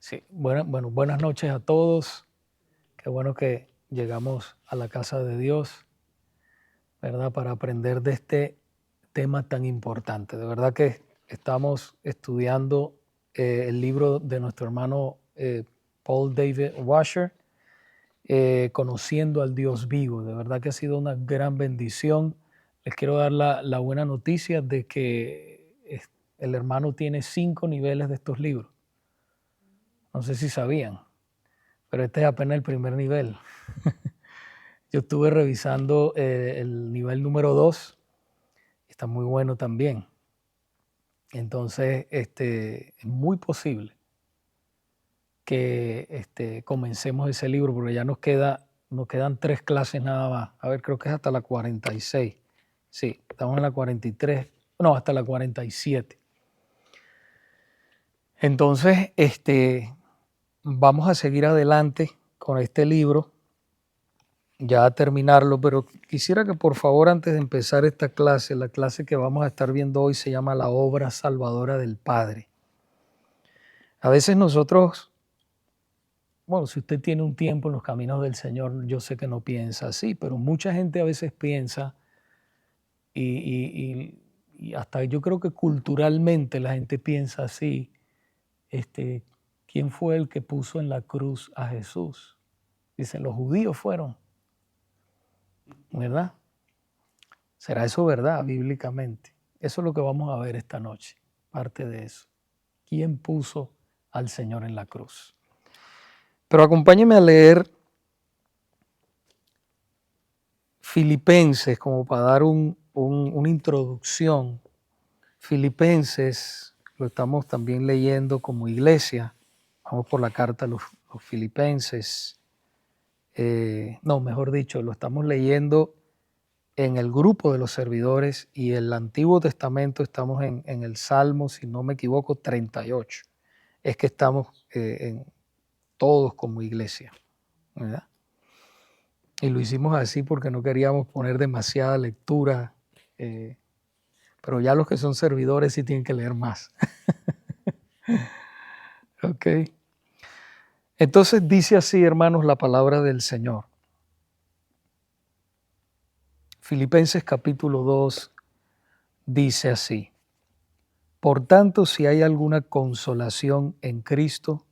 Sí, buenas noches a todos. Qué bueno que llegamos a la casa de Dios, ¿verdad? Para aprender de este tema tan importante. De verdad que estamos estudiando el libro de nuestro hermano Paul David Washer, Conociendo al Dios vivo. De verdad que ha sido una gran bendición. Les quiero dar la buena noticia de que el hermano tiene 5 niveles de estos libros. No sé si sabían, pero este es apenas el primer nivel. Yo estuve revisando el nivel número 2, está muy bueno también. Entonces, es muy posible que comencemos ese libro, porque ya nos quedan 3 clases nada más. A ver, creo que es hasta la 46. Sí, estamos en la 43, no, hasta la 47. Entonces, vamos a seguir adelante con este libro, ya a terminarlo, pero quisiera que por favor, antes de empezar esta clase, la clase que vamos a estar viendo hoy se llama La obra salvadora del Padre. A veces nosotros, bueno, si usted tiene un tiempo en los caminos del Señor, yo sé que no piensa así, pero mucha gente a veces piensa y hasta yo creo que culturalmente la gente piensa así, ¿quién fue el que puso en la cruz a Jesús? Dicen, los judíos fueron, ¿verdad? ¿Será eso verdad bíblicamente? Eso es lo que vamos a ver esta noche, parte de eso. ¿Quién puso al Señor en la cruz? Pero acompáñeme a leer Filipenses como para dar una introducción. Filipenses lo estamos también leyendo como iglesia. Vamos por la carta a los Filipenses. No, mejor dicho, lo estamos leyendo en el grupo de los servidores y el Antiguo Testamento estamos en el Salmo, si no me equivoco, 38. Es que estamos todos como iglesia, ¿verdad? Y lo hicimos así porque no queríamos poner demasiada lectura, pero ya los que son servidores sí tienen que leer más. Ok. Entonces dice así, hermanos, la palabra del Señor. Filipenses capítulo 2 dice así: Por tanto, si hay alguna consolación en Cristo,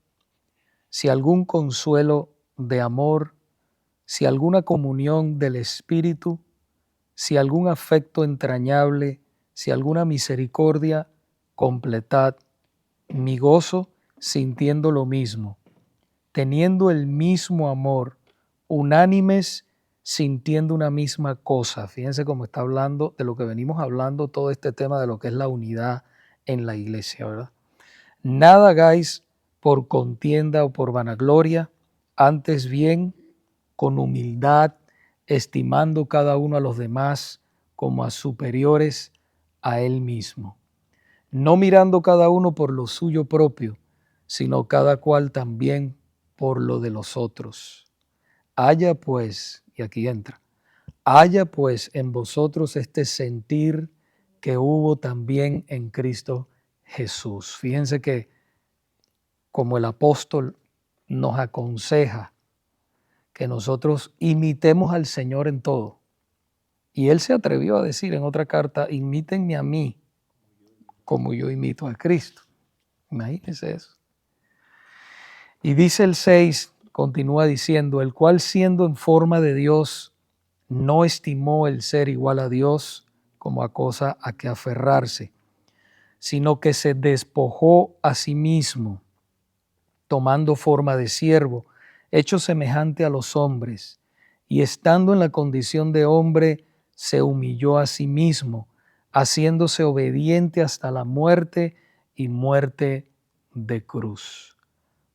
si algún consuelo de amor, si alguna comunión del Espíritu, si algún afecto entrañable, si alguna misericordia, completad mi gozo sintiendo lo mismo, teniendo el mismo amor, unánimes, sintiendo una misma cosa. Fíjense cómo está hablando de lo que venimos hablando, todo este tema de lo que es la unidad en la iglesia, ¿verdad? Nada hagáis por contienda o por vanagloria, antes bien con humildad, estimando cada uno a los demás como a superiores a él mismo, no mirando cada uno por lo suyo propio, sino cada cual también por lo de los otros. Haya pues, y aquí entra, haya pues en vosotros este sentir que hubo también en Cristo Jesús. Fíjense que como el apóstol nos aconseja que nosotros imitemos al Señor en todo. Y él se atrevió a decir en otra carta, imítenme a mí como yo imito a Cristo. Imagínense eso. Y dice el 6, continúa diciendo, el cual siendo en forma de Dios, no estimó el ser igual a Dios como a cosa a que aferrarse, sino que se despojó a sí mismo, tomando forma de siervo, hecho semejante a los hombres, y estando en la condición de hombre, se humilló a sí mismo, haciéndose obediente hasta la muerte y muerte de cruz.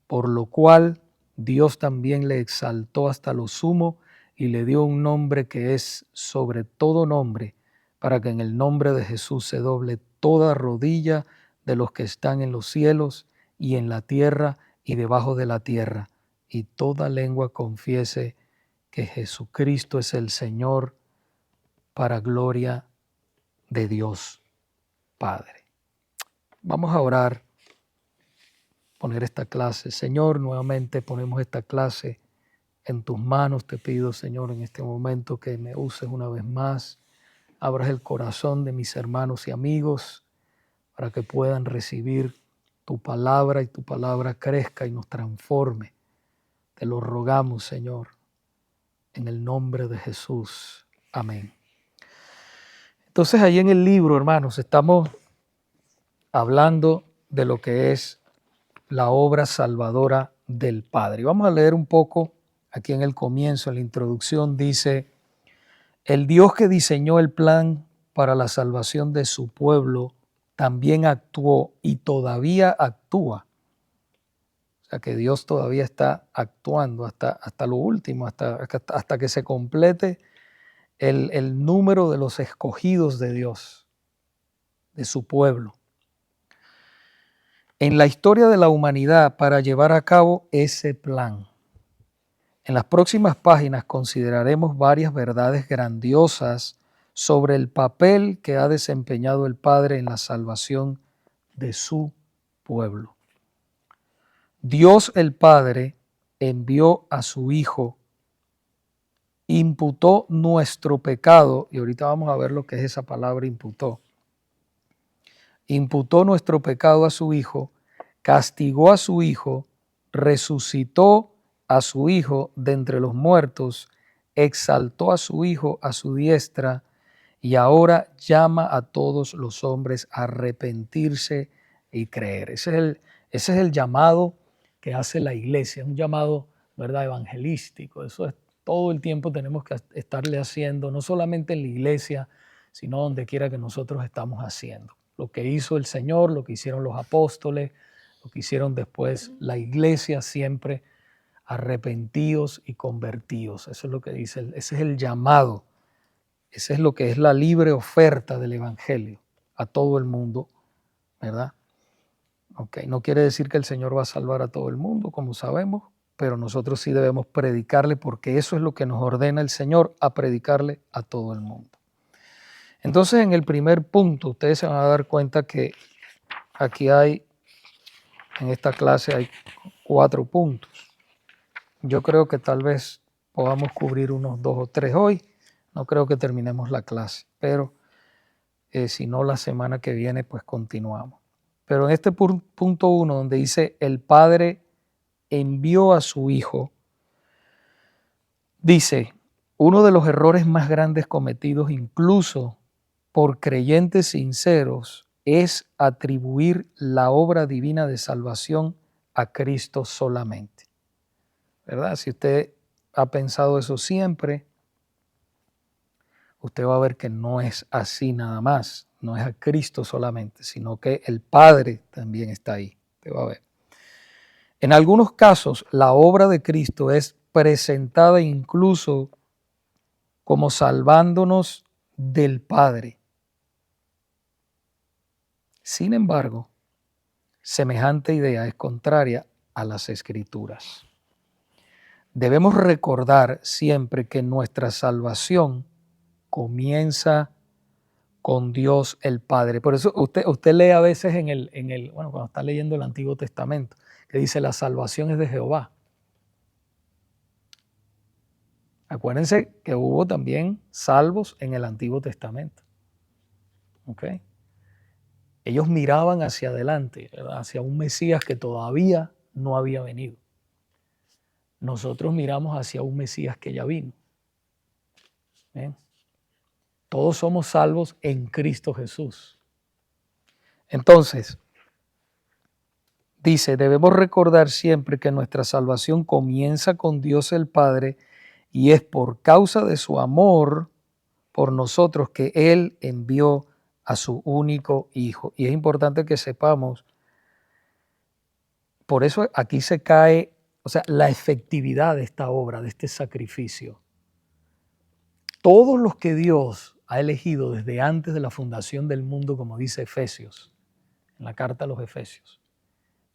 Por lo cual Dios también le exaltó hasta lo sumo y le dio un nombre que es sobre todo nombre, para que en el nombre de Jesús se doble toda rodilla de los que están en los cielos y en la tierra y debajo de la tierra, y toda lengua confiese que Jesucristo es el Señor, para gloria de Dios Padre. Vamos a orar poner esta clase. Señor, nuevamente ponemos esta clase en tus manos. Te pido, Señor, en este momento que me uses una vez más. Abras el corazón de mis hermanos y amigos para que puedan recibir tu palabra y tu palabra crezca y nos transforme. Te lo rogamos, Señor, en el nombre de Jesús. Amén. Entonces, ahí en el libro, hermanos, estamos hablando de lo que es la obra salvadora del Padre. Y vamos a leer un poco aquí en el comienzo, en la introducción, dice: el Dios que diseñó el plan para la salvación de su pueblo también actuó y todavía actúa. O sea que Dios todavía está actuando hasta lo último, hasta que se complete el número de los escogidos de Dios, de su pueblo, en la historia de la humanidad para llevar a cabo ese plan. En las próximas páginas consideraremos varias verdades grandiosas sobre el papel que ha desempeñado el Padre en la salvación de su pueblo. Dios el Padre envió a su Hijo, imputó nuestro pecado, y ahorita vamos a ver lo que es esa palabra imputó. Imputó nuestro pecado a su Hijo, castigó a su Hijo, resucitó a su Hijo de entre los muertos, exaltó a su Hijo a su diestra y ahora llama a todos los hombres a arrepentirse y creer. Ese es el llamado que hace la iglesia, un llamado, ¿verdad?, evangelístico. Eso es, todo el tiempo tenemos que estarle haciendo, no solamente en la iglesia, sino donde quiera que nosotros estamos haciendo. Lo que hizo el Señor, lo que hicieron los apóstoles, lo que hicieron después la iglesia, siempre arrepentidos y convertidos. Eso es lo que dice, ese es el llamado, ese es lo que es la libre oferta del evangelio a todo el mundo, ¿verdad? Okay. No quiere decir que el Señor va a salvar a todo el mundo, como sabemos, pero nosotros sí debemos predicarle, porque eso es lo que nos ordena el Señor, a predicarle a todo el mundo. Entonces, en el primer punto, ustedes se van a dar cuenta que aquí en esta clase hay 4 puntos. Yo creo que tal vez podamos cubrir unos 2 o 3 hoy. No creo que terminemos la clase, pero si no, la semana que viene, pues continuamos. Pero en este punto 1, donde dice el Padre envió a su Hijo, dice: uno de los errores más grandes cometidos incluso por creyentes sinceros es atribuir la obra divina de salvación a Cristo solamente, ¿verdad? Si usted ha pensado eso siempre, usted va a ver que no es así nada más, no es a Cristo solamente, sino que el Padre también está ahí. Usted va a ver. En algunos casos, la obra de Cristo es presentada incluso como salvándonos del Padre. Sin embargo, semejante idea es contraria a las Escrituras. Debemos recordar siempre que nuestra salvación comienza con Dios el Padre. Por eso usted lee a veces cuando está leyendo el Antiguo Testamento, que dice: la salvación es de Jehová. Acuérdense que hubo también salvos en el Antiguo Testamento. ¿Okay? Ellos miraban hacia adelante, ¿verdad?, hacia un Mesías que todavía no había venido. Nosotros miramos hacia un Mesías que ya vino. ¿Ven? Todos somos salvos en Cristo Jesús. Entonces, dice, debemos recordar siempre que nuestra salvación comienza con Dios el Padre y es por causa de su amor por nosotros que Él envió a su único Hijo. Y es importante que sepamos, por eso aquí se cae, la efectividad de esta obra, de este sacrificio. Todos los que Dios ha elegido desde antes de la fundación del mundo, como dice Efesios, en la carta a los Efesios,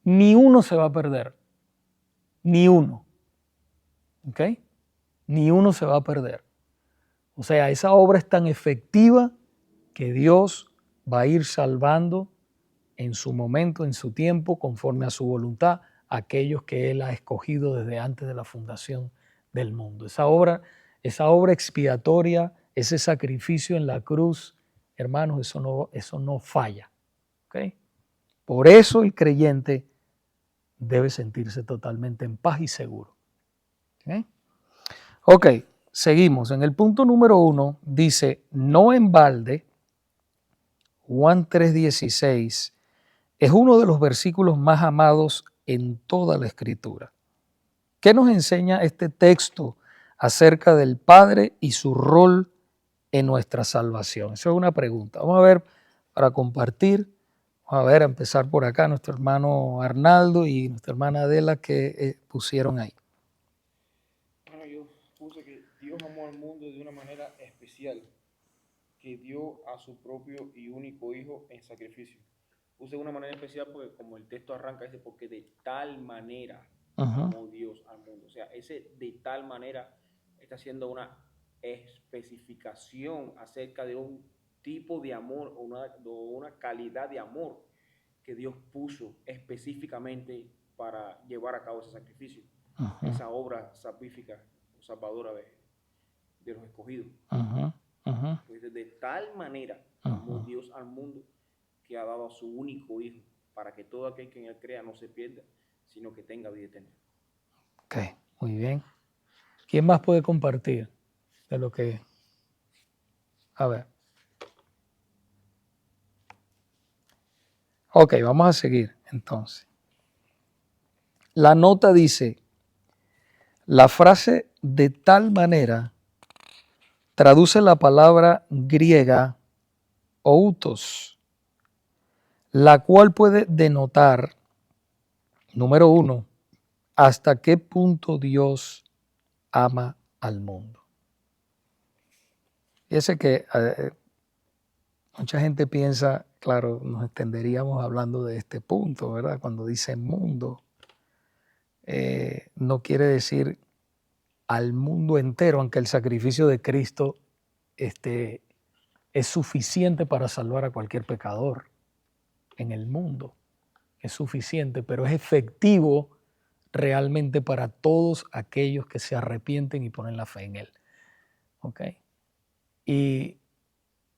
ni uno se va a perder, ni uno, ¿ok? Ni uno se va a perder. O sea, esa obra es tan efectiva que Dios va a ir salvando en su momento, en su tiempo, conforme a su voluntad, a aquellos que Él ha escogido desde antes de la fundación del mundo. Esa obra expiatoria, ese sacrificio en la cruz, hermanos, eso no falla. ¿Okay? Por eso el creyente debe sentirse totalmente en paz y seguro. ¿Okay? Ok, seguimos. En el punto número 1 dice, no en balde, Juan 3:16, es uno de los versículos más amados en toda la Escritura. ¿Qué nos enseña este texto acerca del Padre y su rol en nuestra salvación? Esa es una pregunta. Vamos a ver, para compartir, vamos a ver, a empezar por acá, nuestro hermano Arnaldo y nuestra hermana Adela que pusieron ahí. Bueno, yo puse que Dios amó al mundo de una manera especial, que dio a su propio y único Hijo en sacrificio. Puse de una manera especial porque como el texto arranca, dice, porque de tal manera amó Dios al mundo. O sea, ese de tal manera está haciendo una especificación acerca de un tipo de amor o una calidad de amor que Dios puso específicamente para llevar a cabo ese sacrificio, esa obra salvífica o salvadora de los escogidos. Pues de tal manera amó Dios al mundo que ha dado a su único Hijo para que todo aquel que en Él crea no se pierda, sino que tenga vida eterna. Ok, muy bien. ¿Quién más puede compartir de lo que... A ver. Ok, vamos a seguir entonces. La nota dice, la frase de tal manera traduce la palabra griega outos, la cual puede denotar, número 1, hasta qué punto Dios ama al mundo. Fíjese que mucha gente piensa, claro, nos extenderíamos hablando de este punto, ¿verdad? Cuando dice mundo, no quiere decir al mundo entero, aunque el sacrificio de Cristo es suficiente para salvar a cualquier pecador en el mundo. Es suficiente, pero es efectivo realmente para todos aquellos que se arrepienten y ponen la fe en Él. ¿Ok? Y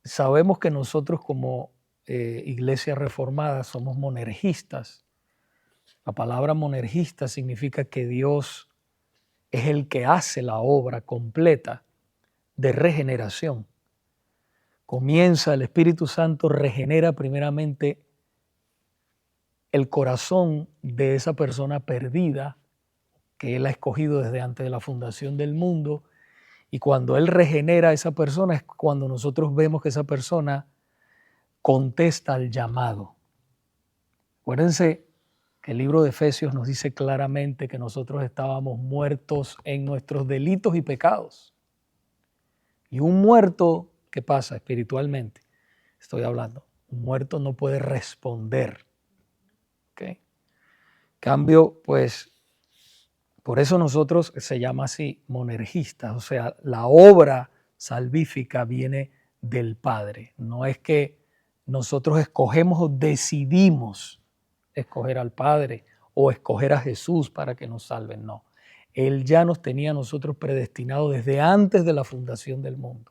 sabemos que nosotros como iglesia reformada somos monergistas. La palabra monergista significa que Dios es el que hace la obra completa de regeneración. Comienza, el Espíritu Santo regenera primeramente el corazón de esa persona perdida que Él ha escogido desde antes de la fundación del mundo, y cuando Él regenera a esa persona es cuando nosotros vemos que esa persona contesta al llamado. Acuérdense que el libro de Efesios nos dice claramente que nosotros estábamos muertos en nuestros delitos y pecados. Y un muerto, ¿qué pasa espiritualmente? Estoy hablando, un muerto no puede responder. ¿Okay? Cambio, pues, por eso nosotros se llama así monergistas, o sea, la obra salvífica viene del Padre. No es que nosotros escogemos o decidimos escoger al Padre o escoger a Jesús para que nos salven, no. Él ya nos tenía a nosotros predestinados desde antes de la fundación del mundo.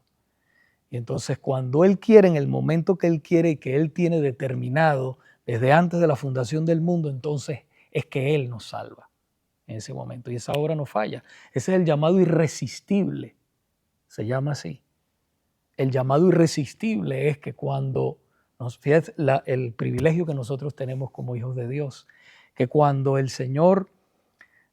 Y entonces cuando Él quiere, en el momento que Él quiere y que Él tiene determinado desde antes de la fundación del mundo, entonces es que Él nos salva en ese momento. Y esa obra no falla. Ese es el llamado irresistible. Se llama así. El llamado irresistible es que cuando fíjate el privilegio que nosotros tenemos como hijos de Dios, que cuando el Señor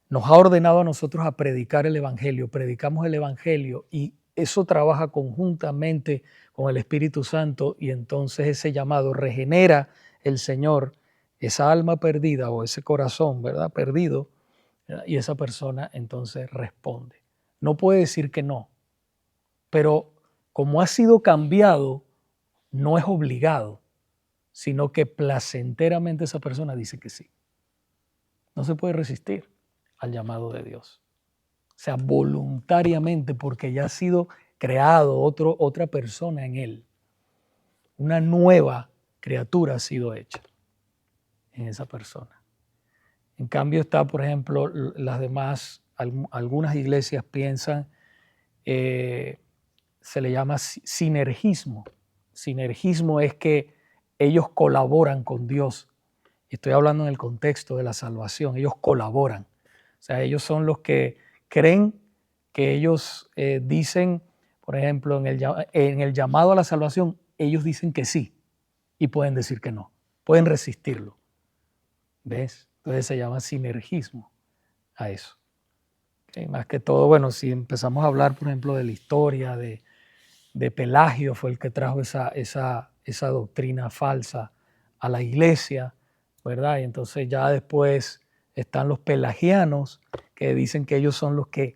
nos ha ordenado a nosotros a predicar el Evangelio, predicamos el Evangelio y eso trabaja conjuntamente con el Espíritu Santo y entonces ese llamado regenera el Señor esa alma perdida o ese corazón, ¿verdad? Perdido, ¿verdad? Y esa persona entonces responde. No puede decir que no, pero como ha sido cambiado, no es obligado, sino que placenteramente esa persona dice que sí. No se puede resistir al llamado de Dios. O sea, voluntariamente, porque ya ha sido creado otra persona en él. Una nueva criatura ha sido hecha. en esa persona. En cambio está, por ejemplo, las demás, algunas iglesias piensan, se le llama sinergismo. Sinergismo es que ellos colaboran con Dios. Estoy hablando en el contexto de la salvación. Ellos colaboran. O sea, ellos son los que creen que ellos dicen, por ejemplo, en el llamado a la salvación, ellos dicen que sí y pueden decir que no. Pueden resistirlo. ¿Ves? Entonces se llama sinergismo a eso. ¿Okay? Más que todo, bueno, si empezamos a hablar, por ejemplo, de la historia de Pelagio, fue el que trajo esa doctrina falsa a la iglesia, ¿verdad? Y entonces ya después están los pelagianos que dicen que ellos son los que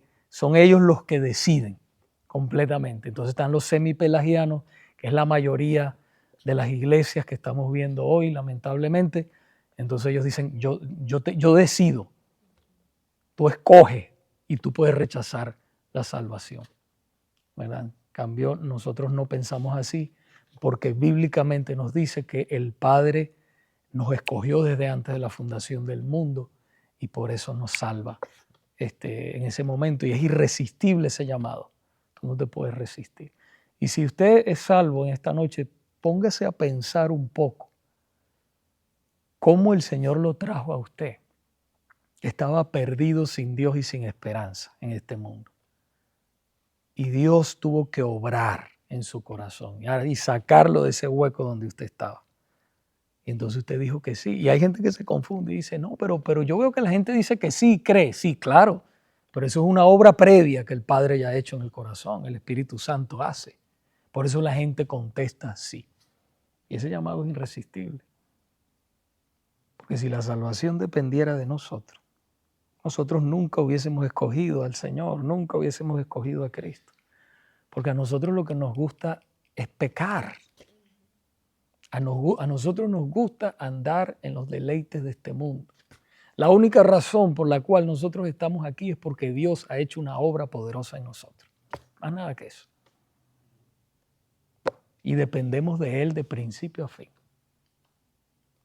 deciden completamente. Entonces están los semipelagianos, que es la mayoría de las iglesias que estamos viendo hoy, lamentablemente. Entonces ellos dicen, yo decido, tú escoges y tú puedes rechazar la salvación, ¿verdad? En cambio, nosotros no pensamos así, porque bíblicamente nos dice que el Padre nos escogió desde antes de la fundación del mundo y por eso nos salva en ese momento. Y es irresistible ese llamado. Tú no te puedes resistir. Y si usted es salvo en esta noche, póngase a pensar un poco cómo el Señor lo trajo a usted. Estaba perdido sin Dios y sin esperanza en este mundo. Y Dios tuvo que obrar en su corazón y sacarlo de ese hueco donde usted estaba. Y entonces usted dijo que sí. Y hay gente que se confunde y dice, no, pero yo veo que la gente dice que sí, cree. Sí, claro. Pero eso es una obra previa que el Padre ya ha hecho en el corazón. El Espíritu Santo hace. Por eso la gente contesta sí. Y ese llamado es irresistible. Porque si la salvación dependiera de nosotros, nosotros nunca hubiésemos escogido al Señor, nunca hubiésemos escogido a Cristo. Porque a nosotros lo que nos gusta es pecar. A nosotros nos gusta andar en los deleites de este mundo. La única razón por la cual nosotros estamos aquí es porque Dios ha hecho una obra poderosa en nosotros. Más nada que eso. Y dependemos de Él de principio a fin.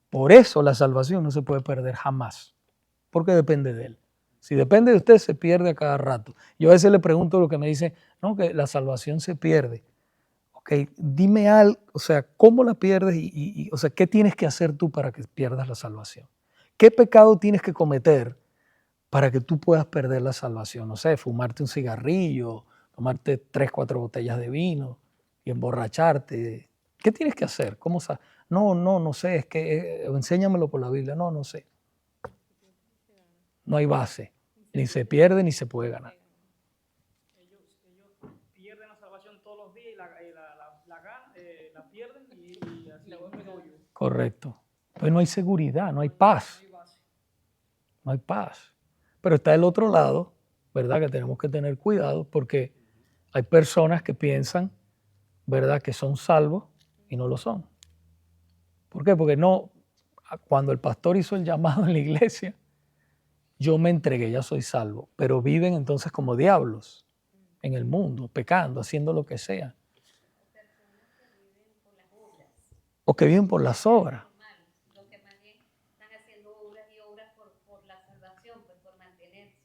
Por eso la salvación no se puede perder jamás. Porque depende de Él. Si depende de usted, se pierde a cada rato. Yo a veces le pregunto lo que me dice, no, que la salvación se pierde. Ok, dime algo, o sea, ¿cómo la pierdes? O sea, ¿qué tienes que hacer tú para que pierdas la salvación? ¿Qué pecado tienes que cometer para que tú puedas perder la salvación? No sé, fumarte un cigarrillo, tomarte 3, 4 botellas de vino y emborracharte. ¿Qué tienes que hacer? ¿Cómo sabes? No sé, es que enséñamelo por la Biblia. No sé. No hay base. Ni se pierde ni se puede ganar. Ellos pierden la salvación todos los días y la pierden y así le vuelven hoyo. Correcto. Pues no hay seguridad, no hay paz. No hay paz. Pero está el otro lado, ¿verdad? Que tenemos que tener cuidado porque hay personas que piensan, ¿verdad?, que son salvos y no lo son. ¿Por qué? Porque cuando el pastor hizo el llamado en la iglesia, yo me entregué, ya soy salvo, pero viven entonces como diablos en el mundo, pecando, haciendo lo que sea. O que viven por las obras. Los que más bien están haciendo obras y obras por la salvación, pues por mantenerse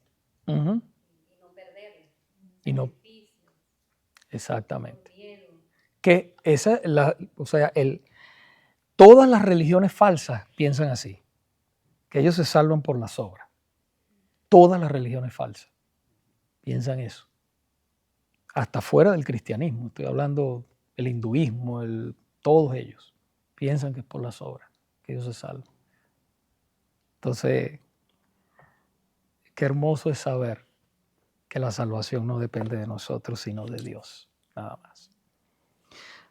y no perderla. Y no. Sacrificios, Exactamente. por miedo. Que todas las religiones falsas piensan así, que ellos se salvan por las obras. Todas las religiones falsas piensan eso. Hasta fuera del cristianismo, estoy hablando del hinduismo, todos ellos piensan que es por las obras que ellos se salvan. Entonces, qué hermoso es saber que la salvación no depende de nosotros, sino de Dios, nada más.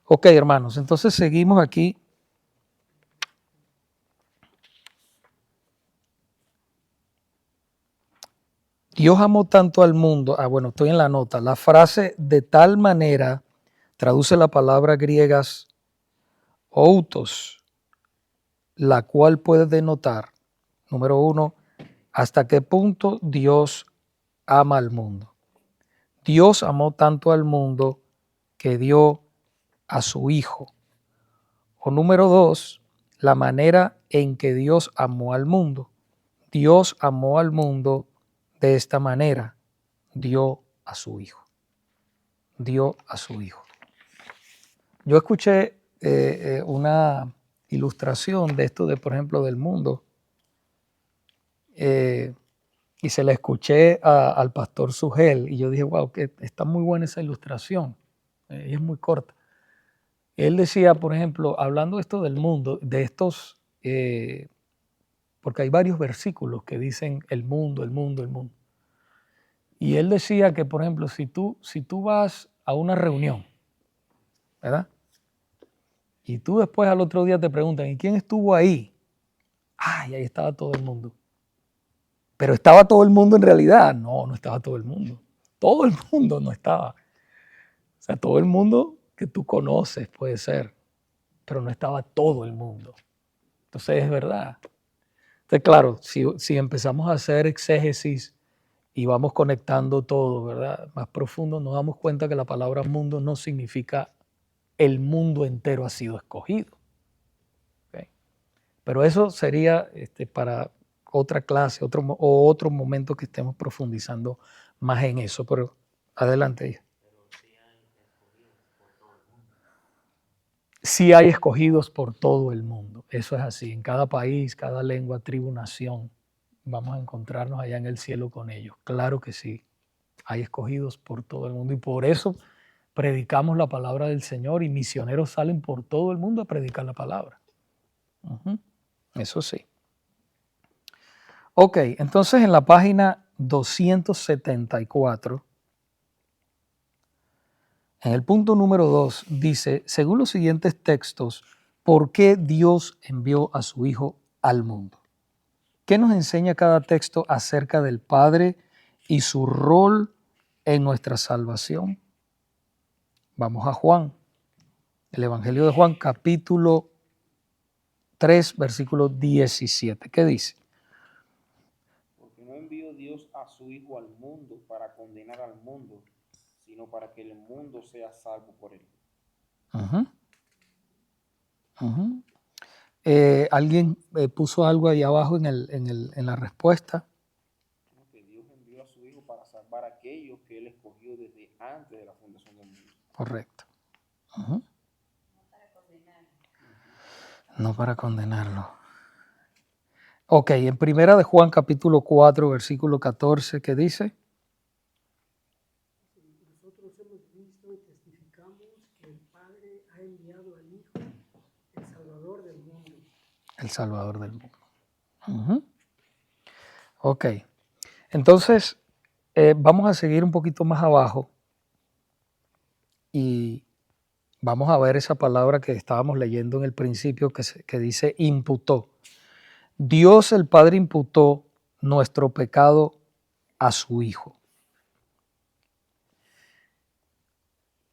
Ok, hermanos, entonces seguimos aquí. Dios amó tanto al mundo, bueno, estoy en la nota, la frase de tal manera traduce la palabra griega outos, la cual puede denotar, número 1, hasta qué punto Dios ama al mundo. Dios amó tanto al mundo que dio a su Hijo. O número 2, la manera en que Dios amó al mundo. Dios amó al mundo de esta manera. Dio a su Hijo. Dio a su Hijo. Yo escuché una ilustración de esto, por ejemplo, del mundo, y se la escuché al pastor Sugel, y yo dije, wow, que está muy buena esa ilustración, y es muy corta. Él decía, por ejemplo, hablando esto del mundo, de estos, porque hay varios versículos que dicen el mundo, el mundo, el mundo. Y él decía que, por ejemplo, si tú vas a una reunión, ¿verdad? Y tú después al otro día te preguntan, ¿y quién estuvo ahí? Ay, ahí estaba todo el mundo. Pero ¿estaba todo el mundo en realidad? No, no estaba todo el mundo. Todo el mundo no estaba. O sea, todo el mundo que tú conoces puede ser, pero no estaba todo el mundo. Entonces es verdad. Entonces, claro, si empezamos a hacer exégesis y vamos conectando todo, ¿verdad? Más profundo, nos damos cuenta que la palabra mundo no significa el mundo entero ha sido escogido. ¿Okay? Pero eso sería para otra clase, otro momento que estemos profundizando más en eso. Pero adelante. Sí hay escogidos por todo el mundo. Eso es así. En cada país, cada lengua, tribu, nación, vamos a encontrarnos allá en el cielo con ellos. Claro que sí. Hay escogidos por todo el mundo y por eso predicamos la palabra del Señor y misioneros salen por todo el mundo a predicar la palabra. Eso sí. Ok, entonces en la página 274, en el punto número 2, dice, según los siguientes textos, ¿por qué Dios envió a su Hijo al mundo? ¿Qué nos enseña cada texto acerca del Padre y su rol en nuestra salvación? Vamos a Juan, el Evangelio de Juan, capítulo 3, versículo 17. ¿Qué dice? Porque no envió Dios a su Hijo al mundo para condenar al mundo, sino para que el mundo sea salvo por él. Alguien puso algo ahí abajo en la respuesta. Que Dios envió a su Hijo para salvar a aquellos que Él escogió desde antes de la fundación del mundo. Correcto. No para condenarlo. Ok, en primera de Juan capítulo 4, versículo 14, ¿qué dice? Nosotros hemos visto y testificamos que el Padre ha enviado al Hijo, el Salvador del mundo. El Salvador del mundo. Ok, entonces vamos a seguir un poquito más abajo y vamos a ver esa palabra que estábamos leyendo en el principio que dice imputó. Dios el Padre imputó nuestro pecado a su Hijo.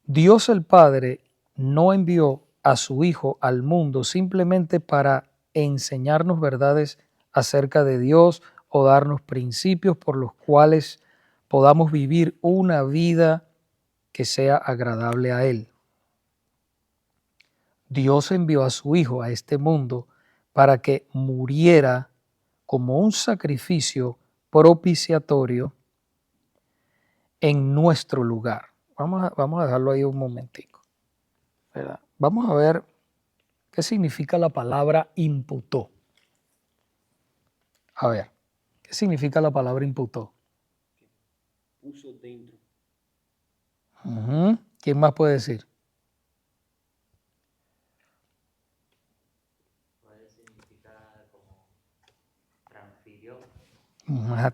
Dios el Padre no envió a su Hijo al mundo simplemente para enseñarnos verdades acerca de Dios o darnos principios por los cuales podamos vivir una vida que sea agradable a Él. Dios envió a su Hijo a este mundo para que muriera como un sacrificio propiciatorio en nuestro lugar. Vamos a dejarlo ahí un momentico, ¿verdad? Vamos a ver qué significa la palabra imputó. A ver, ¿qué significa la palabra imputó? Puso dentro. ¿Quién más puede decir? Puede significar como transfirió.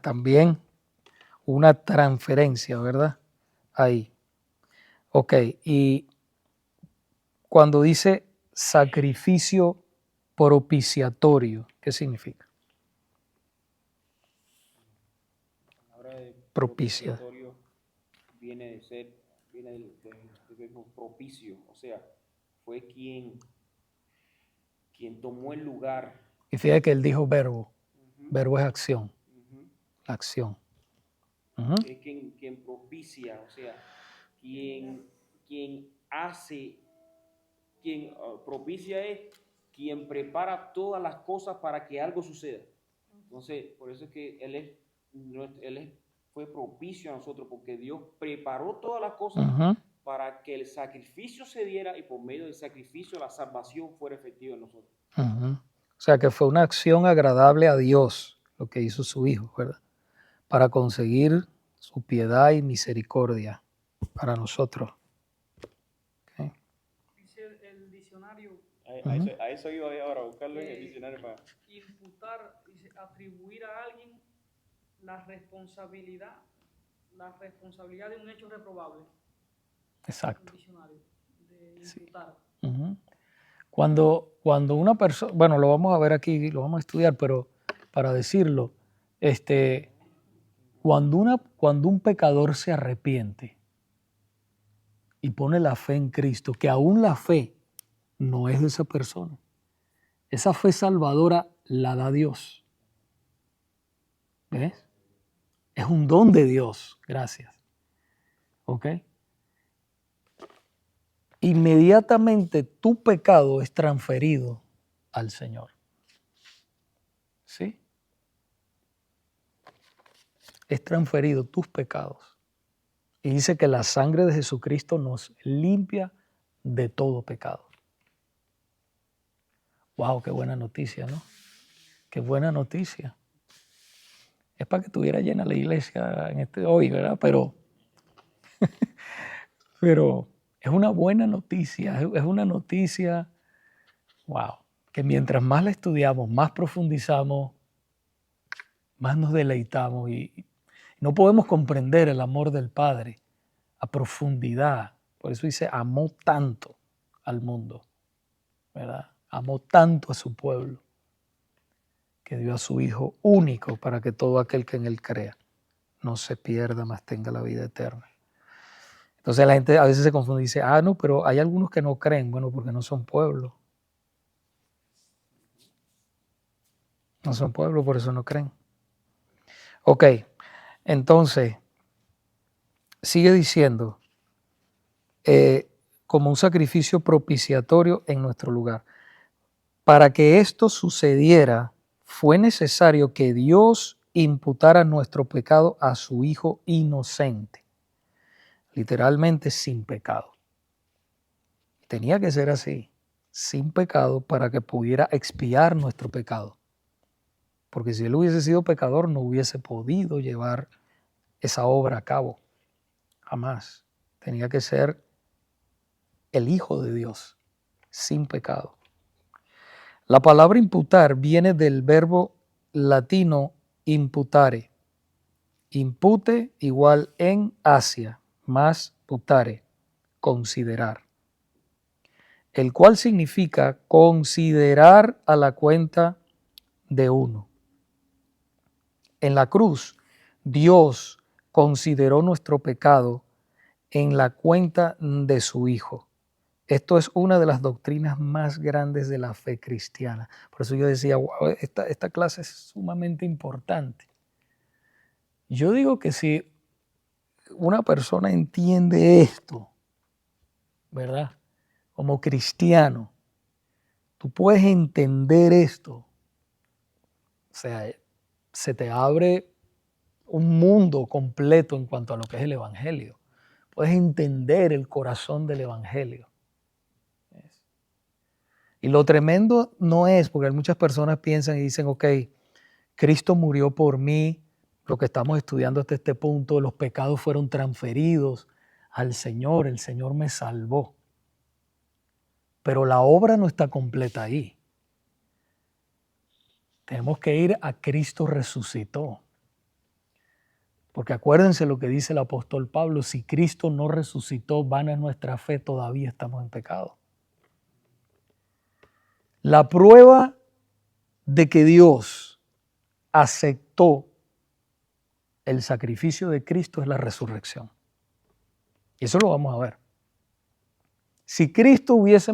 También una transferencia, ¿verdad? Ahí. Ok, y cuando dice sacrificio propiciatorio, ¿qué significa? La palabra de Propicia. propiciatorio viene del verbo propicio, o sea, fue quien tomó el lugar. Y fíjate que él dijo verbo. Verbo es acción. Acción. Es quien propicia, o sea, quien hace, quien propicia es quien prepara todas las cosas para que algo suceda. Entonces, por eso es que Él fue propicio a nosotros, porque Dios preparó todas las cosas para que el sacrificio se diera y por medio del sacrificio la salvación fuera efectiva en nosotros. O sea, que fue una acción agradable a Dios lo que hizo su Hijo, ¿verdad? Para conseguir su piedad y misericordia para nosotros. Okay. Dice el diccionario. A eso iba ahora, a buscarlo en el diccionario para... Imputar, dice, atribuir a alguien la responsabilidad de un hecho reprobable. Exacto. El diccionario de imputar. Sí. Cuando una persona, bueno, lo vamos a ver aquí, lo vamos a estudiar, pero para decirlo, cuando un pecador se arrepiente y pone la fe en Cristo, que aún la fe no es de esa persona, esa fe salvadora la da Dios. ¿Ves? Es un don de Dios, gracias. ¿Ok? Inmediatamente tu pecado es transferido al Señor. ¿Sí? Es transferido tus pecados. Y dice que la sangre de Jesucristo nos limpia de todo pecado. ¡Wow! ¡Qué buena noticia!, ¿no? ¡Qué buena noticia! Es para que estuviera llena la iglesia hoy, ¿verdad? Pero es una buena noticia, es una noticia, wow, que mientras más la estudiamos, más profundizamos, más nos deleitamos y no podemos comprender el amor del Padre a profundidad. Por eso dice, amó tanto al mundo, ¿verdad? Amó tanto a su pueblo, que dio a su Hijo único para que todo aquel que en Él crea no se pierda, mas tenga la vida eterna. Entonces la gente a veces se confunde y dice, no, pero hay algunos que no creen. Bueno, porque no son pueblo. No son pueblo, por eso no creen. Ok, entonces, sigue diciendo, como un sacrificio propiciatorio en nuestro lugar. Para que esto sucediera, fue necesario que Dios imputara nuestro pecado a su Hijo inocente. Literalmente sin pecado. Tenía que ser así, sin pecado, para que pudiera expiar nuestro pecado. Porque si Él hubiese sido pecador, no hubiese podido llevar esa obra a cabo. Jamás. Tenía que ser el Hijo de Dios, sin pecado. La palabra imputar viene del verbo latino imputare. Impute igual en Asia, más putare, considerar. El cual significa considerar a la cuenta de uno. En la cruz, Dios consideró nuestro pecado en la cuenta de su Hijo. Esto es una de las doctrinas más grandes de la fe cristiana. Por eso yo decía, wow, esta clase es sumamente importante. Yo digo que si una persona entiende esto, ¿verdad? Como cristiano, tú puedes entender esto. O sea, se te abre un mundo completo en cuanto a lo que es el Evangelio. Puedes entender el corazón del Evangelio. Y lo tremendo no es, porque muchas personas piensan y dicen, ok, Cristo murió por mí, lo que estamos estudiando hasta este punto, los pecados fueron transferidos al Señor, el Señor me salvó. Pero la obra no está completa ahí. Tenemos que ir a Cristo resucitó. Porque acuérdense lo que dice el apóstol Pablo, si Cristo no resucitó, vana es nuestra fe, todavía estamos en pecado. La prueba de que Dios aceptó el sacrificio de Cristo es la resurrección. Y eso lo vamos a ver. Si Cristo hubiese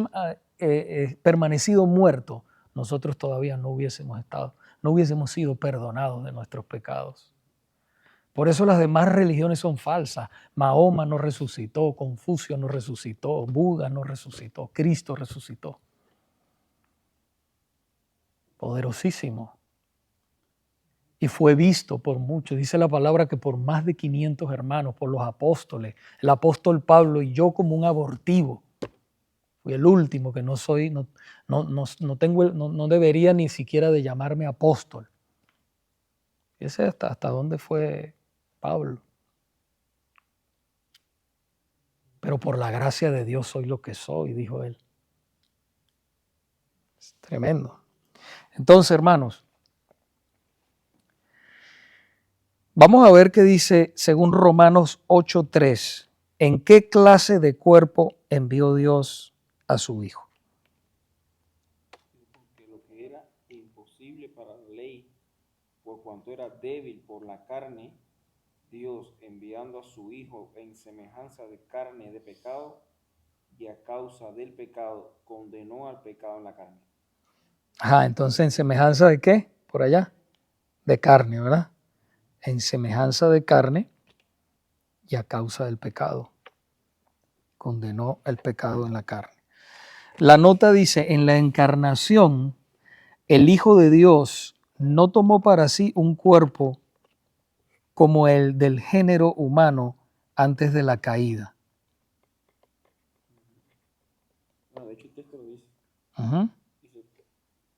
permanecido muerto, nosotros todavía no hubiésemos sido perdonados de nuestros pecados. Por eso las demás religiones son falsas. Mahoma no resucitó, Confucio no resucitó, Buda no resucitó, Cristo resucitó. poderosísimo. Y fue visto por muchos. Dice la palabra que por más de 500 hermanos, por los apóstoles, el apóstol Pablo y yo como un abortivo. Fui el último que no soy, no debería ni siquiera de llamarme apóstol. Fíjese hasta dónde fue Pablo. Pero por la gracia de Dios soy lo que soy, dijo él. Es tremendo. Entonces, hermanos, vamos a ver qué dice según Romanos 8:3. ¿En qué clase de cuerpo envió Dios a su Hijo? Porque lo que era imposible para la ley, por cuanto era débil por la carne, Dios, enviando a su Hijo en semejanza de carne de pecado, y a causa del pecado, condenó al pecado en la carne. Ajá, entonces, ¿en semejanza de qué? Por allá. De carne, ¿verdad? En semejanza de carne y a causa del pecado. Condenó el pecado en la carne. La nota dice, en la encarnación, el Hijo de Dios no tomó para sí un cuerpo como el del género humano antes de la caída. No, de hecho el texto lo dice. Uh-huh. Dice,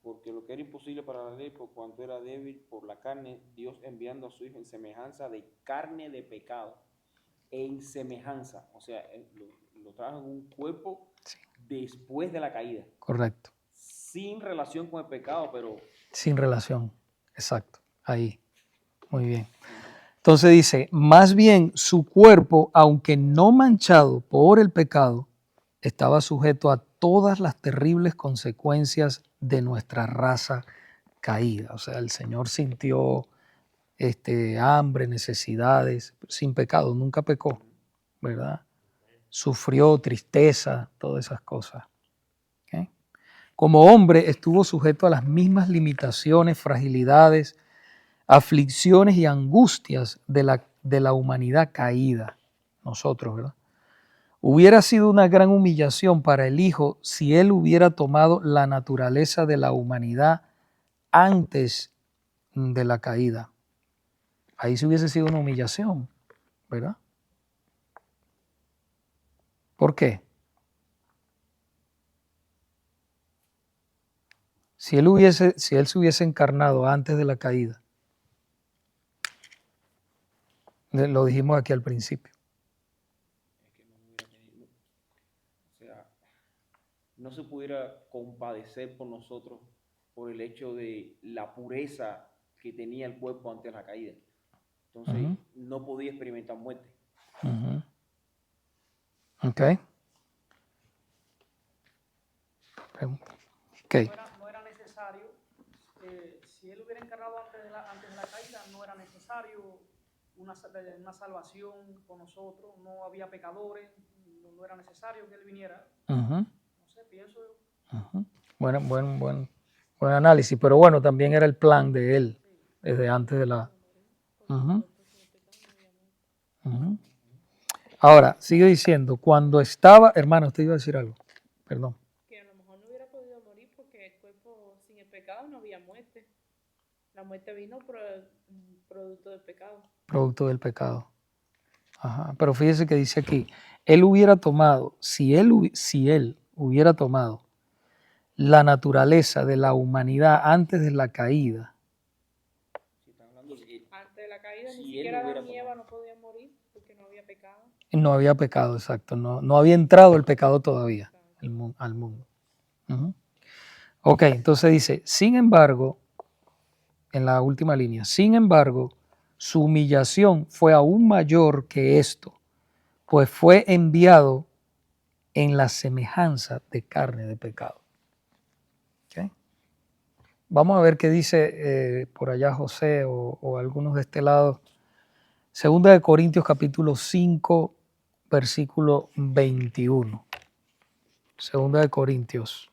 porque lo que era imposible para la ley, por cuanto era débil por la carne, Dios enviando a su Hijo en semejanza de carne de pecado. En semejanza, o sea, lo trajo en un cuerpo después de la caída. Correcto. Sin relación con el pecado, pero... Sin relación, exacto, ahí. Muy bien. Entonces dice, más bien su cuerpo, aunque no manchado por el pecado, estaba sujeto a todas las terribles consecuencias de nuestra raza caída. O sea, el Señor sintió hambre, necesidades, sin pecado, nunca pecó, ¿verdad? Sufrió tristeza, todas esas cosas. ¿Okay? Como hombre estuvo sujeto a las mismas limitaciones, fragilidades, aflicciones y angustias de la humanidad caída, nosotros, ¿verdad? Hubiera sido una gran humillación para el Hijo si Él hubiera tomado la naturaleza de la humanidad antes de la caída. Ahí sí hubiese sido una humillación, ¿verdad? ¿Por qué? Si él se hubiese encarnado antes de la caída, lo dijimos aquí al principio. O sea, no se pudiera compadecer por nosotros por el hecho de la pureza que tenía el cuerpo antes de la caída. Entonces, no podía experimentar muerte. Ok. Okay. No era necesario, si él hubiera encarnado antes de la caída, no era necesario una salvación con nosotros, no había pecadores, no era necesario que él viniera. No sé, pienso yo. Buen análisis, pero bueno, también era el plan de él desde antes de la... Ahora, sigue diciendo, cuando estaba... Hermano, usted iba a decir algo, perdón. Que a lo mejor no hubiera podido morir porque el cuerpo sin el pecado no había muerte. La muerte vino producto del pecado. Producto del pecado. Ajá. Pero fíjese que dice aquí, él hubiera tomado, si él hubiera tomado la naturaleza de la humanidad antes de la caída. Antes de la caída ni siquiera Adán y Eva no podían morir porque no había pecado. No había pecado, exacto. No había entrado el pecado todavía al mundo. Ok, entonces dice, sin embargo, en la última línea, sin embargo, su humillación fue aún mayor que esto, pues fue enviado en la semejanza de carne de pecado. ¿Okay? Vamos a ver qué dice por allá José o algunos de este lado. Segunda de Corintios capítulo 5, versículo 21. Segunda de Corintios.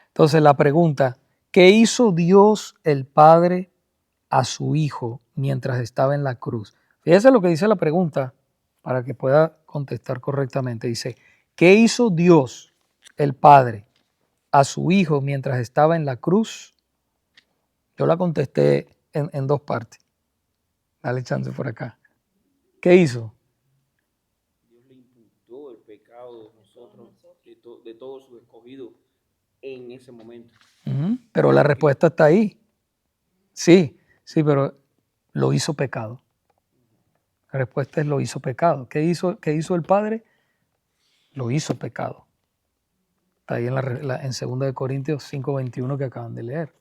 Entonces la pregunta, ¿qué hizo Dios el Padre a su Hijo mientras estaba en la cruz. Fíjese lo que dice la pregunta para que pueda contestar correctamente. Dice, ¿qué hizo Dios, el Padre, a su Hijo mientras estaba en la cruz? Yo la contesté en dos partes. Dale chance por acá. ¿Qué hizo? Dios le imputó el pecado de nosotros, de todos sus escogidos en ese momento. Pero la respuesta está ahí. Sí, pero lo hizo pecado. La respuesta es lo hizo pecado. ¿Qué hizo el Padre? Lo hizo pecado. Está ahí en 2 Corintios 5:21 que acaban de leer.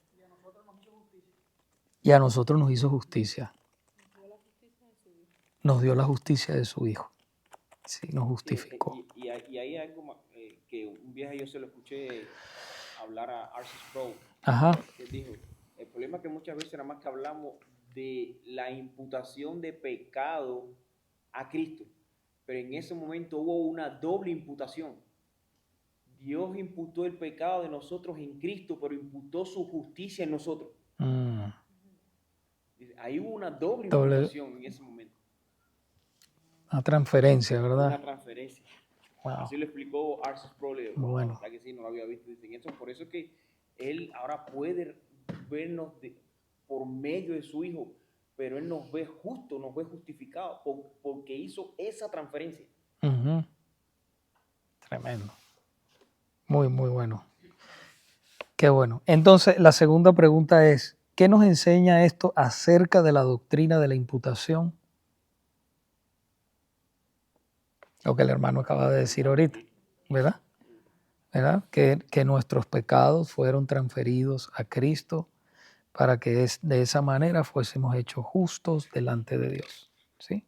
Y a nosotros nos hizo justicia. Nos dio la justicia de su Hijo. Sí, nos justificó. Y hay algo que un viaje yo se lo escuché hablar a R.C. Sproul. Ajá. Que dijo, el problema es que muchas veces nada más que hablamos de la imputación de pecado a Cristo, pero en ese momento hubo una doble imputación. Dios imputó el pecado de nosotros en Cristo, pero imputó su justicia en nosotros. Ahí hubo una doble imputación en ese momento. Una transferencia, ¿verdad? Una transferencia. Wow. Así lo explicó R.C. Sproul. Bueno. Que sí, no lo había visto. Dicen eso. Por eso es que Él ahora puede vernos por medio de su Hijo, pero Él nos ve justo, nos ve justificado porque hizo esa transferencia. Tremendo. Muy, muy bueno. Qué bueno. Entonces, la segunda pregunta es, ¿qué nos enseña esto acerca de la doctrina de la imputación? Lo que el hermano acaba de decir ahorita, ¿verdad? Que nuestros pecados fueron transferidos a Cristo para que de esa manera fuésemos hechos justos delante de Dios. ¿Sí?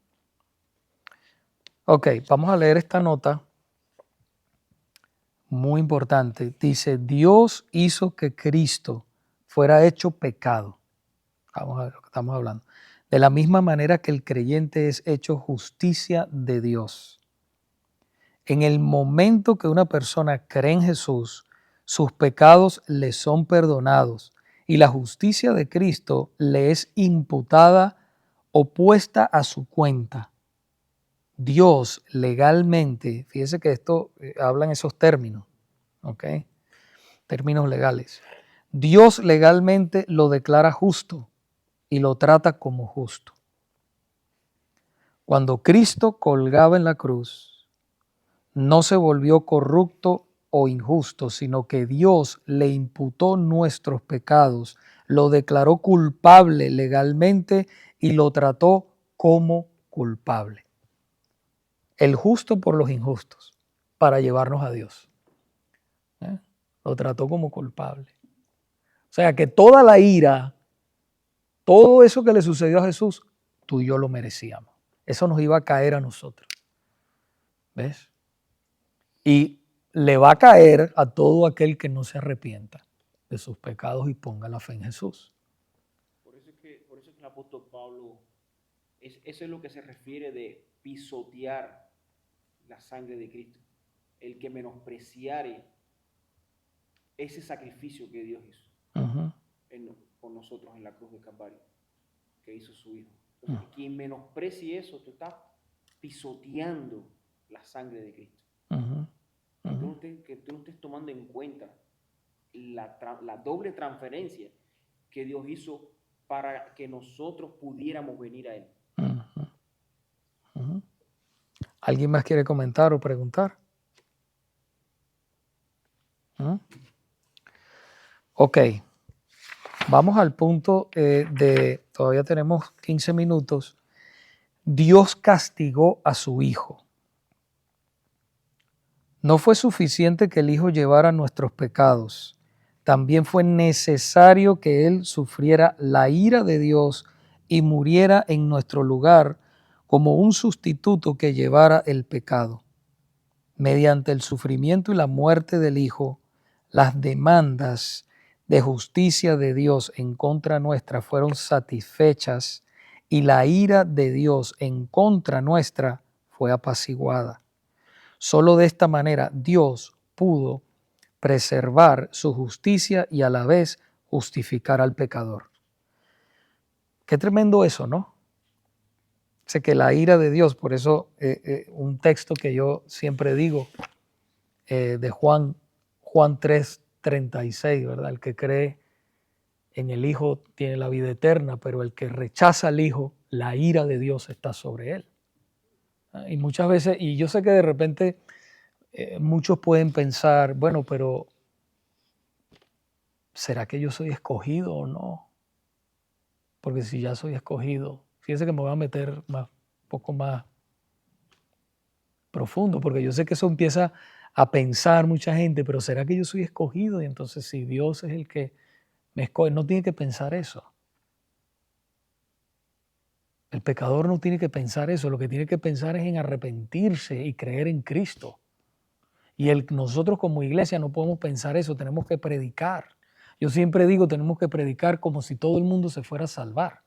Ok, vamos a leer esta nota. Muy importante. Dice, Dios hizo que Cristo fuera hecho pecado. Vamos a ver lo que estamos hablando. De la misma manera que el creyente es hecho justicia de Dios. En el momento que una persona cree en Jesús, sus pecados le son perdonados y la justicia de Cristo le es imputada o puesta a su cuenta. Dios legalmente, fíjese que esto habla en esos términos, ¿ok? Términos legales. Dios legalmente lo declara justo y lo trata como justo. Cuando Cristo colgaba en la cruz, no se volvió corrupto o injusto, sino que Dios le imputó nuestros pecados, lo declaró culpable legalmente y lo trató como culpable. El justo por los injustos, para llevarnos a Dios. Lo trató como culpable. O sea que toda la ira, todo eso que le sucedió a Jesús, tú y yo lo merecíamos. Eso nos iba a caer a nosotros. ¿Ves? Y le va a caer a todo aquel que no se arrepienta de sus pecados y ponga la fe en Jesús. Por eso es que el apóstol Pablo, eso es lo que se refiere de pisotear la sangre de Cristo. El que menospreciare ese sacrificio que Dios hizo por nosotros en la cruz de Calvario, que hizo su Hijo. Entonces, quien menosprecie eso, tú estás pisoteando la sangre de Cristo. Que tú no estés tomando en cuenta la doble transferencia que Dios hizo para que nosotros pudiéramos venir a Él. ¿Alguien más quiere comentar o preguntar? Ok, vamos al punto todavía tenemos 15 minutos. Dios castigó a su Hijo. No fue suficiente que el Hijo llevara nuestros pecados. También fue necesario que Él sufriera la ira de Dios y muriera en nuestro lugar como un sustituto que llevara el pecado. Mediante el sufrimiento y la muerte del Hijo, las demandas de justicia de Dios en contra nuestra fueron satisfechas y la ira de Dios en contra nuestra fue apaciguada. Solo de esta manera Dios pudo preservar su justicia y a la vez justificar al pecador. Qué tremendo eso, ¿no? Sé que la ira de Dios, por eso un texto que yo siempre digo de Juan 3:36, ¿verdad? El que cree en el Hijo tiene la vida eterna, pero el que rechaza al Hijo, la ira de Dios está sobre él. Y muchas veces, y yo sé que de repente muchos pueden pensar, bueno, pero ¿será que yo soy escogido o no? Porque si ya soy escogido, fíjense que me voy a meter un poco más profundo, porque yo sé que eso empieza a pensar mucha gente, pero ¿será que yo soy escogido? Y entonces si Dios es el que me escoge, no tiene que pensar eso. El pecador no tiene que pensar eso, lo que tiene que pensar es en arrepentirse y creer en Cristo. Y nosotros como iglesia no podemos pensar eso, tenemos que predicar. Yo siempre digo, tenemos que predicar como si todo el mundo se fuera a salvar.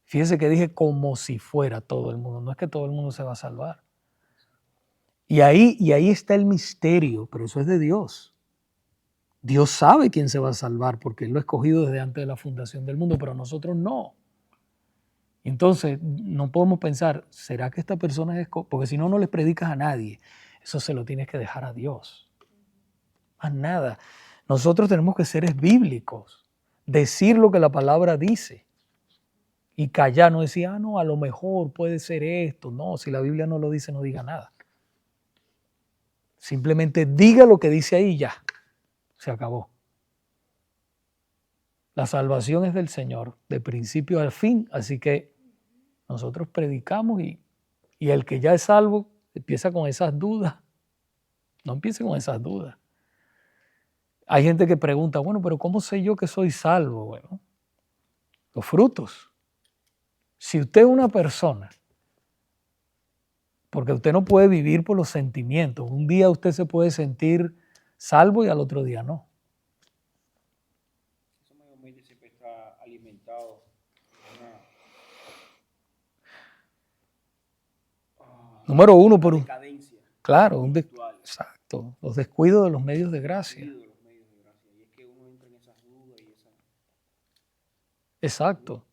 Fíjense que dije como si fuera todo el mundo, no es que todo el mundo se va a salvar. Y ahí está el misterio, pero eso es de Dios. Dios sabe quién se va a salvar porque Él lo ha escogido desde antes de la fundación del mundo, pero nosotros no. Entonces, no podemos pensar, ¿será que esta persona es escogida? Porque si no, no les predicas a nadie. Eso se lo tienes que dejar a Dios. Más nada. Nosotros tenemos que ser bíblicos, decir lo que la palabra dice y callar, no decir, no, a lo mejor puede ser esto. No, si la Biblia no lo dice, no diga nada. Simplemente diga lo que dice ahí y ya. Se acabó. La salvación es del Señor, de principio al fin, así que nosotros predicamos y el que ya es salvo empieza con esas dudas. No empiece con esas dudas. Hay gente que pregunta, bueno, pero ¿cómo sé yo que soy salvo? Bueno, los frutos. Si usted es una persona, porque usted no puede vivir por los sentimientos, un día usted se puede sentir salvo y al otro día no. Eso mayormente siempre está alimentado Número uno, por un decadencia. claro, exacto, los descuidos de los medios de gracia. Y es que uno entra en esas dudas y esas... Exacto.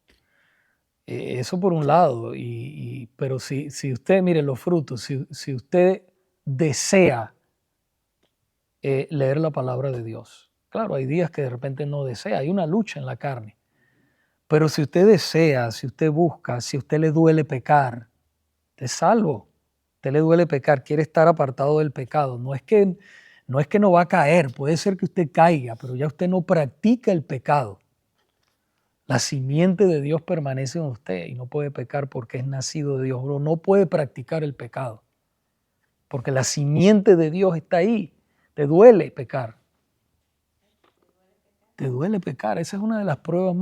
Eso por un lado, pero si usted, mire los frutos, si usted desea leer la palabra de Dios, claro, hay días que de repente no desea, hay una lucha en la carne, pero si usted desea, si usted busca, si a usted le duele pecar, usted es salvo, usted le duele pecar, quiere estar apartado del pecado, no es que no va a caer, puede ser que usted caiga, pero ya usted no practica el pecado. La simiente de Dios permanece en usted y no puede pecar porque es nacido de Dios. Bro, no puede practicar el pecado porque la simiente de Dios está ahí. Te duele pecar. Te duele pecar. Esa es una de las pruebas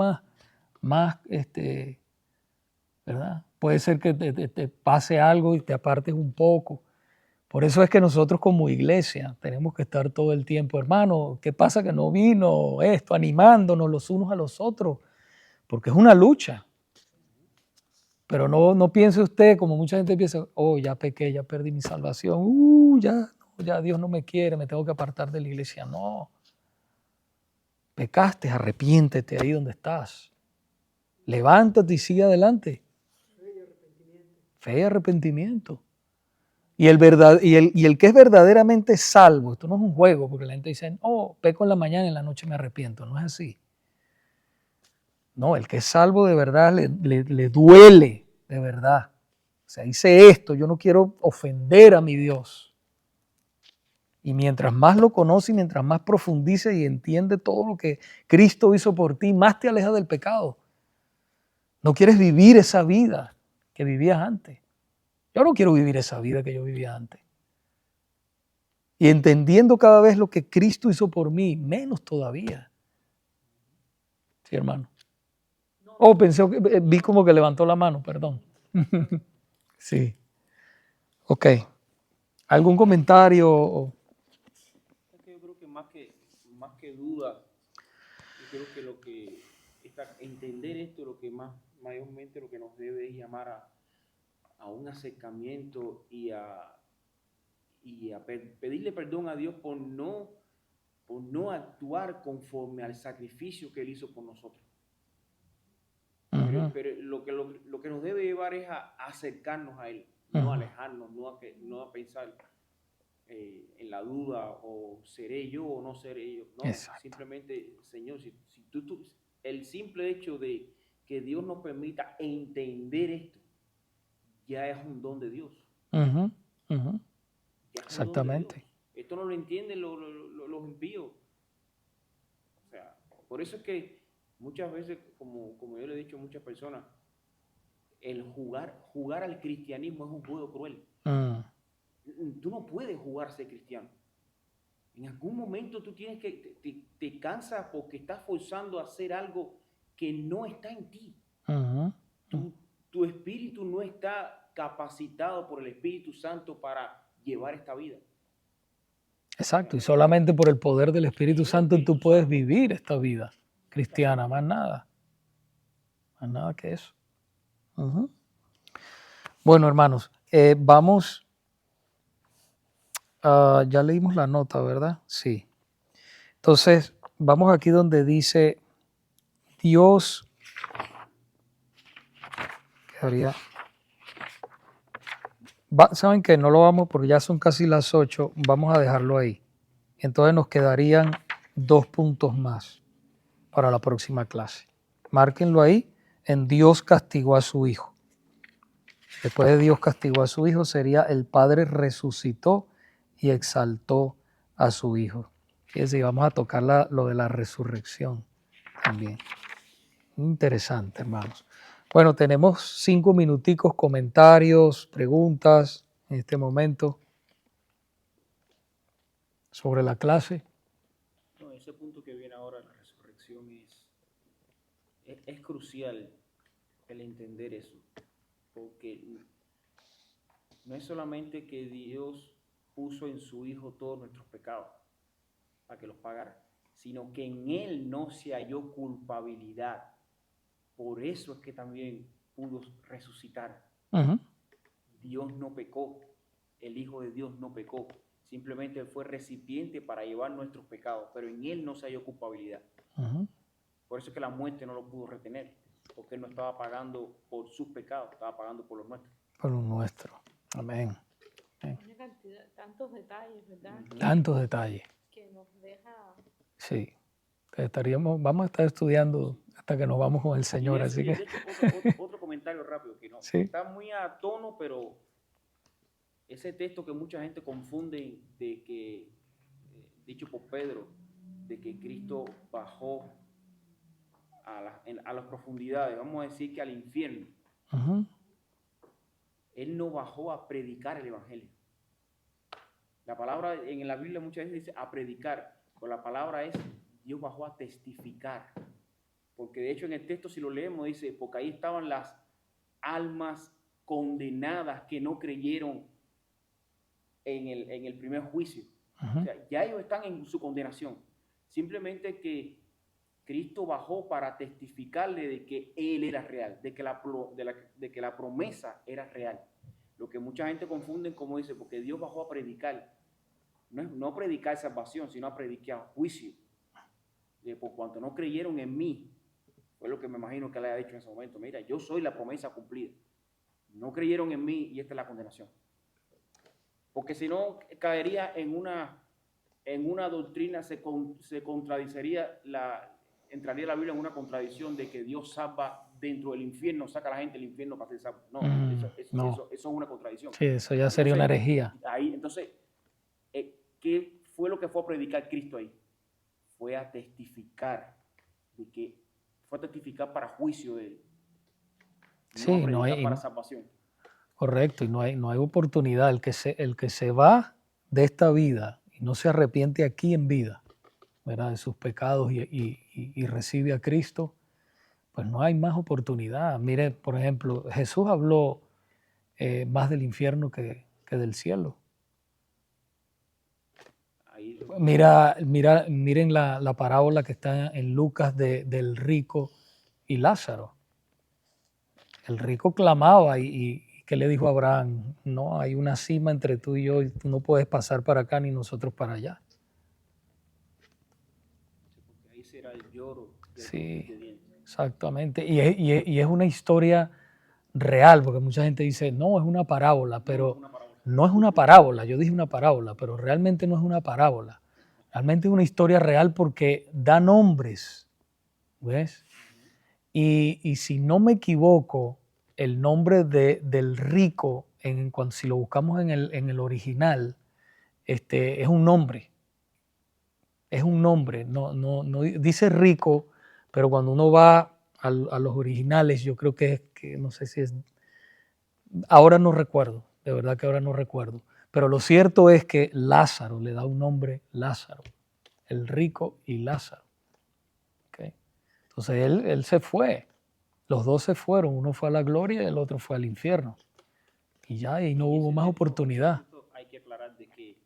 más ¿verdad? Puede ser que te pase algo y te apartes un poco. Por eso es que nosotros como iglesia tenemos que estar todo el tiempo, hermano, ¿qué pasa que no vino esto? Animándonos los unos a los otros. Porque es una lucha. Pero no piense usted, como mucha gente piensa, oh, ya pequé, ya perdí mi salvación, ya Dios no me quiere, me tengo que apartar de la iglesia. No. Pecaste, arrepiéntete ahí donde estás. Levántate y sigue adelante. Fe y arrepentimiento. Y el que es verdaderamente salvo, esto no es un juego, porque la gente dice, peco en la mañana y en la noche me arrepiento. No es así. No, el que es salvo de verdad le duele, de verdad. O sea, hice esto, yo no quiero ofender a mi Dios. Y mientras más lo conoce y mientras más profundice y entiende todo lo que Cristo hizo por ti, más te aleja del pecado. No quieres vivir esa vida que vivías antes. Yo no quiero vivir esa vida que yo vivía antes. Y entendiendo cada vez lo que Cristo hizo por mí, menos todavía. Sí, hermano. Vi como que levantó la mano, perdón. Sí. Ok. ¿Algún comentario? Yo creo que más que duda, yo creo que entender esto, lo que mayormente lo que nos debe es llamar a un acercamiento y a pedirle perdón a Dios por no actuar conforme al sacrificio que Él hizo por nosotros. pero lo que nos debe llevar es a acercarnos a Él, no a alejarnos, no a pensar en la duda o seré yo o no seré yo. No, Exacto. simplemente, Señor, si el simple hecho de que Dios nos permita entender esto, ya es un don de Dios. Ujú, ujú. Ya es un don de Exactamente. Dios. Esto no lo entienden los impíos. O sea, por eso es que muchas veces, como yo le he dicho a muchas personas, el jugar al cristianismo es un juego cruel. Tú no puedes jugar a ser cristiano. En algún momento tú tienes que, te cansas porque estás forzando a hacer algo que no está en ti. Tu espíritu no está capacitado por el Espíritu Santo para llevar esta vida. Exacto, y solamente por el poder del Espíritu Santo tú puedes vivir esta vida cristiana, más nada que eso. Bueno, hermanos, vamos, ya leímos la nota, ¿verdad? Sí. Entonces, vamos aquí donde dice Dios, ¿qué haría? Saben que no lo vamos porque ya son casi las 8, vamos a dejarlo ahí. Entonces nos quedarían 2 puntos más para la próxima clase. Márquenlo ahí, en Dios castigó a su Hijo. Después de Dios castigó a su Hijo sería el Padre resucitó y exaltó a su Hijo. Fíjense, vamos a tocar lo de la resurrección también. Interesante, hermanos. Bueno, tenemos 5 minuticos, comentarios, preguntas en este momento sobre la clase. No, ese punto que viene ahora, la resurrección, es crucial el entender eso, porque no es solamente que Dios puso en su Hijo todos nuestros pecados para que los pagara, sino que en Él no se halló culpabilidad. Por eso es que también pudo resucitar. Dios no pecó, el Hijo de Dios no pecó, simplemente fue recipiente para llevar nuestros pecados, pero en Él no se halló culpabilidad. Por eso es que la muerte no lo pudo retener, porque Él no estaba pagando por sus pecados, estaba pagando por los nuestros. Por los nuestros. Amén. Una cantidad, tantos detalles, ¿verdad? Tantos detalles. Que nos deja... Sí. Vamos a estar estudiando hasta que nos vamos con el Señor, Eso, así que... de hecho, otro comentario rápido, que no ¿Sí? está muy a tono, pero ese texto que mucha gente confunde de que, dicho por Pedro, de que Cristo bajó a las profundidades, vamos a decir que al infierno. Él no bajó a predicar el evangelio. La palabra en la Biblia muchas veces dice a predicar, pero la palabra es Dios bajó a testificar. Porque de hecho en el texto si lo leemos dice, porque ahí estaban las almas condenadas que no creyeron en el primer juicio. O sea, ya ellos están en su condenación. Simplemente que Cristo bajó para testificarle de que Él era real, de que la promesa era real. Lo que mucha gente confunde como dice, porque Dios bajó a predicar. No a predicar salvación, sino a predicar juicio. Por cuanto no creyeron en mí, fue lo que me imagino que le haya dicho en ese momento. Mira, yo soy la promesa cumplida. No creyeron en mí y esta es la condenación. Porque si no, caería en una doctrina, se contradiciría entraría la Biblia en una contradicción de que Dios salva dentro del infierno, saca a la gente del infierno para ser salvo. No, eso es una contradicción. Sí, eso ya sería una herejía. Entonces, ¿qué fue lo que fue a predicar Cristo ahí? Fue a testificar para juicio de él. Sí, no hay para salvación. Correcto, y no hay oportunidad. El que se va de esta vida y no se arrepiente aquí en vida, ¿verdad?, de sus pecados y recibe a Cristo, pues no hay más oportunidad. Mire, por ejemplo, Jesús habló más del infierno que del cielo. Miren la parábola que está en Lucas del rico y Lázaro. El rico clamaba y ¿qué le dijo a Abraham? No, hay una cima entre tú y yo y tú no puedes pasar para acá ni nosotros para allá. Porque ahí será el lloro. Sí, Exactamente. Y es una historia real, porque mucha gente dice, no, es una parábola, pero no es una parábola. Yo dije una parábola, pero realmente no es una parábola. Realmente es una historia real porque da nombres, ¿ves? Y si no me equivoco, el nombre del rico, si lo buscamos en el original, es un nombre. Es un nombre, no dice rico, pero cuando uno va a los originales, yo creo que no sé si es, ahora no recuerdo, de verdad que ahora no recuerdo, pero lo cierto es que Lázaro le da un nombre, Lázaro, el rico y Lázaro. ¿Okay? Entonces él se fue, los dos se fueron, uno fue a la gloria y el otro fue al infierno. Y ya, y no hubo más oportunidad. Hay que aclarar de que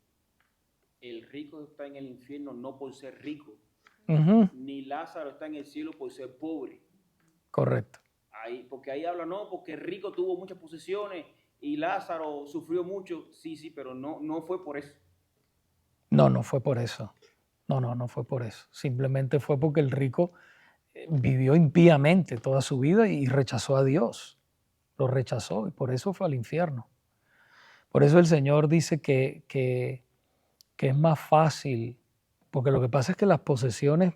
el rico está en el infierno no por ser rico, ni Lázaro está en el cielo por ser pobre. Correcto. Porque ahí habla, no, porque el rico tuvo muchas posesiones y Lázaro sufrió mucho. Sí, pero no fue por eso. No fue por eso. No fue por eso. Simplemente fue porque el rico vivió impíamente toda su vida y rechazó a Dios. Lo rechazó y por eso fue al infierno. Por eso el Señor dice que es más fácil, porque lo que pasa es que las posesiones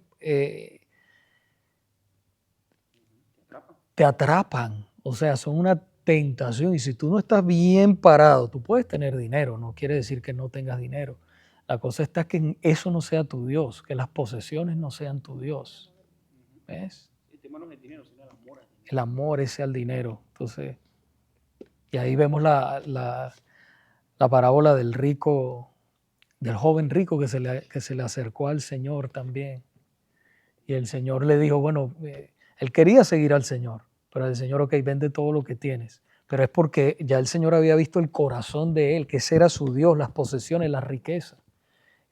te atrapan, o sea, son una tentación y si tú no estás bien parado, tú puedes tener dinero, no quiere decir que no tengas dinero. La cosa está que eso no sea tu Dios, que las posesiones no sean tu Dios. ¿Ves? El tema no es el dinero, sino el amor. El amor ese al dinero. Entonces, y ahí vemos la parábola del rico, del joven rico que se le acercó al Señor también. Y el Señor le dijo, bueno, él quería seguir al Señor, pero el Señor, ok, vende todo lo que tienes. Pero es porque ya el Señor había visto el corazón de él, que ese era su Dios, las posesiones, las riquezas.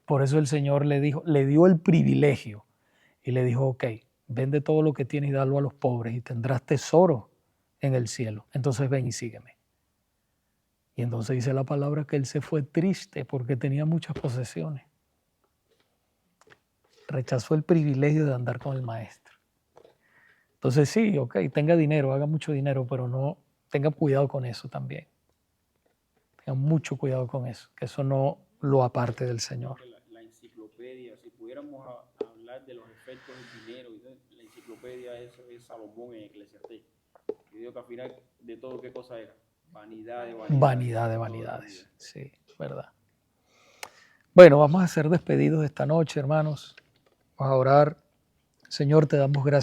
Por eso el Señor le dio el privilegio y le dijo, ok, vende todo lo que tienes y dalo a los pobres y tendrás tesoro en el cielo. Entonces ven y sígueme. Y entonces dice la palabra que él se fue triste porque tenía muchas posesiones. Rechazó el privilegio de andar con el maestro. Entonces sí, ok, tenga dinero, haga mucho dinero, pero no tenga cuidado con eso también. Tenga mucho cuidado con eso, que eso no lo aparte del Señor. La enciclopedia, si pudiéramos hablar de los efectos del dinero, la enciclopedia es Salomón en Eclesiastés. Y digo que al final de todo, ¿qué cosa era? Vanidad de vanidades. Vanidad de vanidades, sí, verdad. Bueno, vamos a ser despedidos esta noche, hermanos. Vamos a orar. Señor, te damos gracias.